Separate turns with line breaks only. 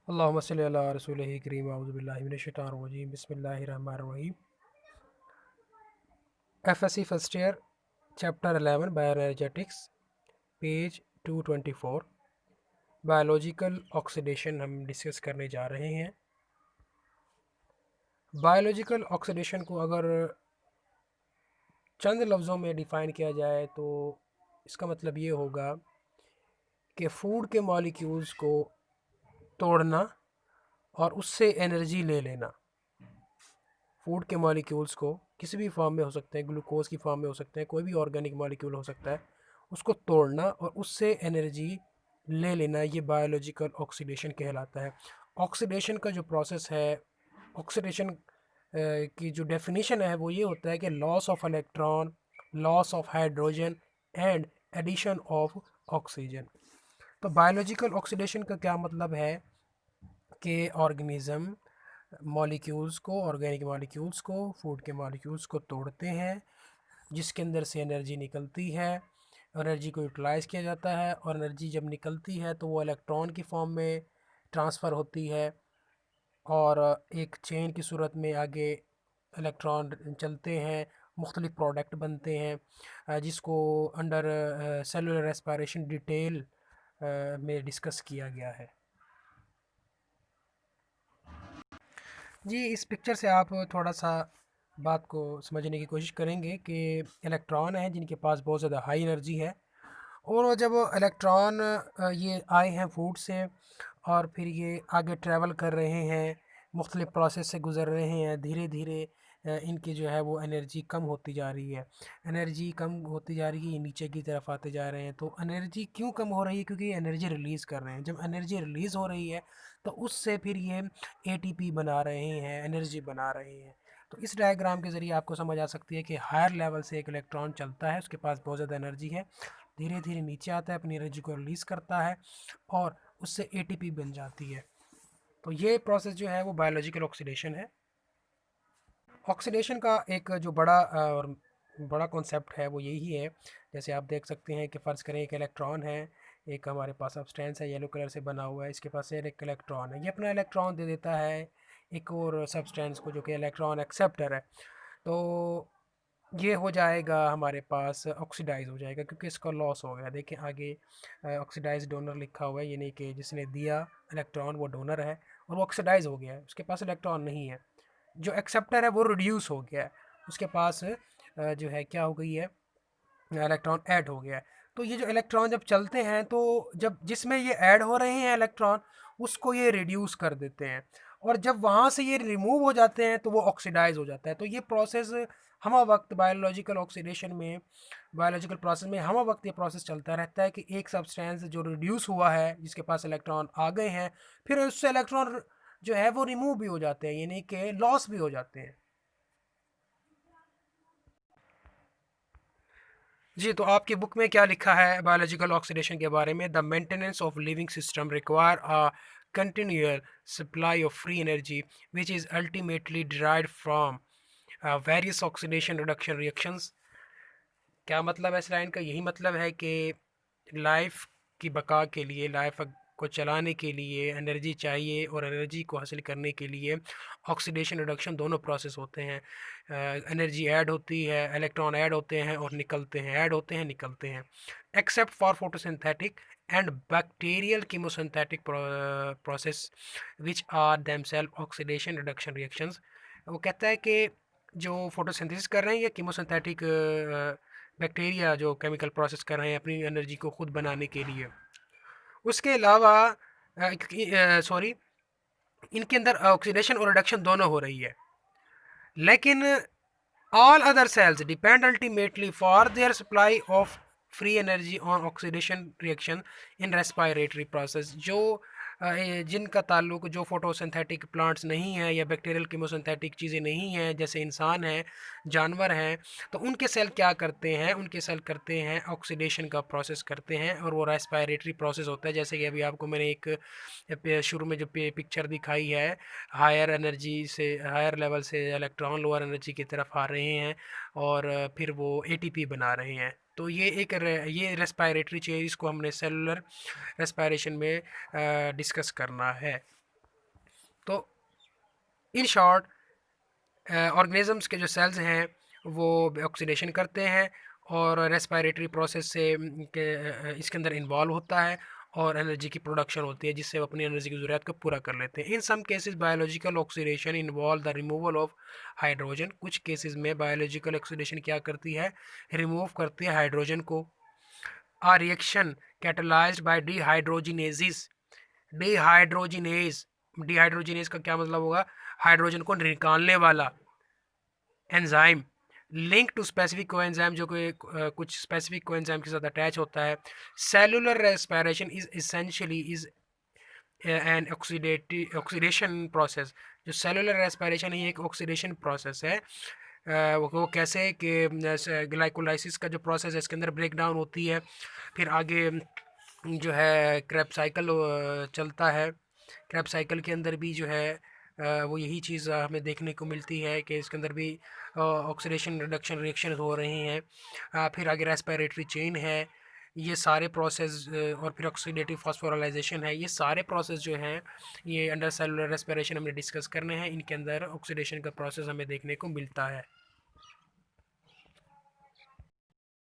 अल्लाहुम्मा सल्लि अला रसूलिही करीम अऊज़ु बिल्लाहि मिनश शैतानिर रजीम बिस्मिल्लाहिर रहमानिर रहीम। FSc first year chapter 11 bioenergetics page 224 biological oxidation हम डिस्कस करने जा रहे हैं। बायोलॉजिकल ऑक्सीडेशन को अगर चंद लफ्ज़ों में डिफ़ाइन किया जाए तो इसका मतलब ये होगा कि फूड के मॉलिक्यूल्स को तोड़ना और उससे एनर्जी ले लेना। फूड के मॉलिक्यूल्स को किसी भी फॉर्म में हो सकते हैं, ग्लूकोज की फॉर्म में हो सकते हैं, कोई भी ऑर्गेनिक मॉलिक्यूल हो सकता है, उसको तोड़ना और उससे एनर्जी ले लेना, ये बायोलॉजिकल ऑक्सीडेशन कहलाता है। ऑक्सीडेशन का जो प्रोसेस है, ऑक्सीडेशन की जो डेफिनेशन है वो ये होता है कि loss of electron, loss of hydrogen and addition of oxygen. तो बायोलॉजिकल ऑक्सीडेशन का क्या मतलब है कि ऑर्गेनिज्म मॉलिक्यूल्स को, ऑर्गेनिक मॉलिक्यूल्स को, फूड के मॉलिक्यूल्स को तोड़ते हैं, जिसके अंदर से एनर्जी निकलती है। एनर्जी को यूटिलाइज़ किया जाता है और एनर्जी जब निकलती है तो वो इलेक्ट्रॉन की फॉर्म में ट्रांसफ़र होती है और एक चेन की सूरत में आगे इलेक्ट्रॉन चलते हैं, मुख्तलिफ प्रोडक्ट बनते हैं, जिसको अंडर सेलुलर रेस्पिरेशन डिटेल में डिस्कस किया गया है। जी, इस पिक्चर से आप थोड़ा सा बात को समझने की कोशिश करेंगे कि इलेक्ट्रॉन हैं जिनके पास बहुत ज़्यादा हाई एनर्जी है, और जब इलेक्ट्रॉन ये आए हैं फूड से और फिर ये आगे ट्रैवल कर रहे हैं, मुख्तलिफ प्रोसेस से गुज़र रहे हैं, धीरे धीरे इनकी जो है वो एनर्जी कम होती जा रही है। एनर्जी कम होती जा रही है, ये नीचे की तरफ आते जा रहे हैं। तो एनर्जी क्यों कम हो रही है? क्योंकि ये एनर्जी रिलीज़ कर रहे हैं। जब एनर्जी रिलीज़ हो रही है तो उससे फिर ये एटीपी बना रहे हैं, एनर्जी बना रहे हैं। तो इस डायग्राम के ज़रिए आपको समझ आ सकती है कि हायर लेवल से एक इलेक्ट्रॉन चलता है, उसके पास बहुत ज़्यादा एनर्जी है, धीरे धीरे नीचे आता है, अपनी एनर्जी को रिलीज़ करता है और उससे एटीपी बन जाती है। तो ये प्रोसेस जो है वो बायोलॉजिकल ऑक्सीडेशन है। ऑक्सीडेशन का एक जो और बड़ा कॉन्सेप्ट है वो यही है। जैसे आप देख सकते हैं कि फ़र्ज़ करें एक इलेक्ट्रॉन है, एक हमारे पास सब्सटेंस है येलो कलर से बना हुआ है, इसके पास एक इलेक्ट्रॉन है, ये अपना इलेक्ट्रॉन दे देता है एक और सब्सटेंस को जो कि इलेक्ट्रॉन एक्सेप्टर है। तो ये हो जाएगा, हमारे पास ऑक्सीडाइज हो जाएगा क्योंकि इसका लॉस हो गया। देखिए आगे ऑक्सीडाइज डोनर लिखा हुआ है, यानी कि जिसने दिया इलेक्ट्रॉन वो डोनर है और वो ऑक्सीडाइज हो गया है, उसके पास इलेक्ट्रॉन नहीं है। जो एक्सेप्टर है वो रिड्यूस हो गया है, उसके पास जो है क्या हो गई है, इलेक्ट्रॉन ऐड हो गया है। तो ये जो इलेक्ट्रॉन जब चलते हैं तो जब जिसमें ये ऐड हो रहे हैं इलेक्ट्रॉन, उसको ये रिड्यूस कर देते हैं और जब वहाँ से ये रिमूव हो जाते हैं तो वो ऑक्सीडाइज हो जाता है। तो ये प्रोसेस हम वक्त बायोलॉजिकल ऑक्सीडेशन में, बायोलॉजिकल प्रोसेस में हम वक्त ये प्रोसेस चलता रहता है कि एक सब्सटेंस जो रिड्यूस हुआ है, जिसके पास इलेक्ट्रॉन आ गए हैं, फिर उससे इलेक्ट्रॉन जो है वो रिमूव भी हो जाते हैं, यानी कि लॉस भी हो जाते हैं। जी, तो आपकी बुक में क्या लिखा है बायोलॉजिकल ऑक्सीडेशन के बारे में? The maintenance of living system require a continual supply of free energy which is ultimately derived from various oxidation reduction reactions. क्या मतलब है इस लाइन का? यही मतलब है कि लाइफ की बका के लिए, लाइफ को चलाने के लिए एनर्जी चाहिए और एनर्जी को हासिल करने के लिए ऑक्सीडेशन रिडक्शन दोनों प्रोसेस होते हैं। एनर्जी ऐड होती है, इलेक्ट्रॉन ऐड होते हैं और निकलते हैं, ऐड होते हैं निकलते हैं। Except for photosynthetic and bacterial chemosynthetic process which are themselves oxidation reduction reactions. वो कहता है कि जो फोटोसिंथेसिस कर रहे हैं या कीमोसिंथेटिक बैक्टीरिया जो केमिकल प्रोसेस कर रहे हैं अपनी एनर्जी को खुद बनाने के लिए, उसके अलावा सॉरी, इनके अंदर ऑक्सीडेशन और रिडक्शन दोनों हो रही है, लेकिन all other cells depend ultimately for their supply of free energy on oxidation reaction in respiratory process। जो जिनका ताल्लुक, जो फोटोसिंथेटिक प्लांट्स नहीं है या बैक्टीरियल कीमोसिंथेटिक चीज़ें नहीं हैं, जैसे इंसान हैं, जानवर हैं, तो उनके सेल क्या करते हैं? उनके सेल करते हैं ऑक्सीडेशन का प्रोसेस करते हैं और वो रेस्पिरेटरी प्रोसेस होता है। जैसे कि अभी आपको मैंने एक शुरू में जो पिक्चर दिखाई है, हायर एनर्जी से, हायर लेवल से इलेक्ट्रॉन लोअर एनर्जी की तरफ आ रहे हैं और फिर वो एटीपी बना रहे हैं। तो ये रेस्पिरेटरी चेंज को हमने सेलुलर रेस्पिरेशन में डिस्कस करना है। तो इन शॉर्ट ऑर्गेनिजम्स के जो सेल्स हैं वो ऑक्सीडेशन करते हैं और रेस्पिरेटरी प्रोसेस से इसके अंदर इन्वॉल्व होता है और एनर्जी की प्रोडक्शन होती है जिससे वो अपनी एनर्जी की ज़रूरत को पूरा कर लेते हैं। In some cases biological oxidation involve the removal of hydrogen. कुछ केसेस में बायोलॉजिकल ऑक्सीडेशन क्या करती है, रिमूव करती है हाइड्रोजन को। A reaction catalysed by dehydrogenases. Dehydrogenase, dehydrogenase का क्या मतलब होगा, हाइड्रोजन को निकालने वाला enzyme. Link to specific coenzyme, जो कि कुछ स्पेसिफिक कोएंजाइम के साथ अटैच होता है। Cellular respiration is essentially is an oxidation process. जो सेलुलर रेस्पिरेशन है ये एक ऑक्सीडेशन प्रोसेस है। वो कैसे कि ग्लाइकोलाइसिस का जो प्रोसेस है इसके अंदर ब्रेक डाउन होती है, फिर आगे जो है क्रेब साइकिल चलता है। क्रेब साइकिल के अंदर भी जो है वो यही चीज़ हमें देखने को मिलती है कि इसके अंदर भी ऑक्सीडेशन रिडक्शन रिएक्शन हो रही हैं। फिर आगे रेस्पिरेटरी चेन है, ये सारे प्रोसेस और फिर ऑक्सीडेटिव फॉस्फोराइलेशन है, ये सारे प्रोसेस जो हैं ये अंडर सेलुलर रेस्पिरेशन हमने डिस्कस करने हैं। इनके अंदर ऑक्सीडेशन का प्रोसेस हमें देखने को मिलता है।